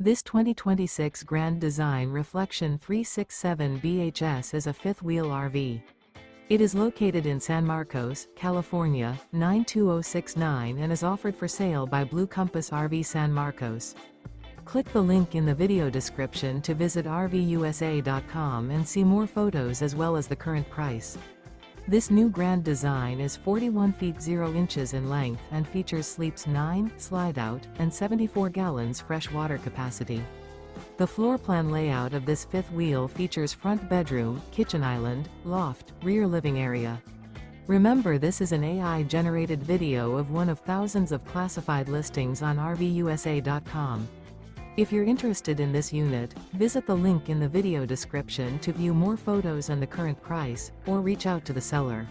This 2026 Grand Design Reflection 367 BHS is a fifth-wheel RV. It is located in San Marcos, California, 92069 and is offered for sale by Blue Compass RV San Marcos. Click the link in the video description to visit RVUSA.com and see more photos as well as the current price. This new Grand Design is 41 feet 0 inches in length and features sleeps 9, slide-out, and 74 gallons fresh water capacity. The floor plan layout of this fifth wheel features front bedroom, kitchen island, loft, rear living area. Remember, this is an AI-generated video of one of thousands of classified listings on RVUSA.com. If you're interested in this unit, visit the link in the video description to view more photos and the current price, or reach out to the seller.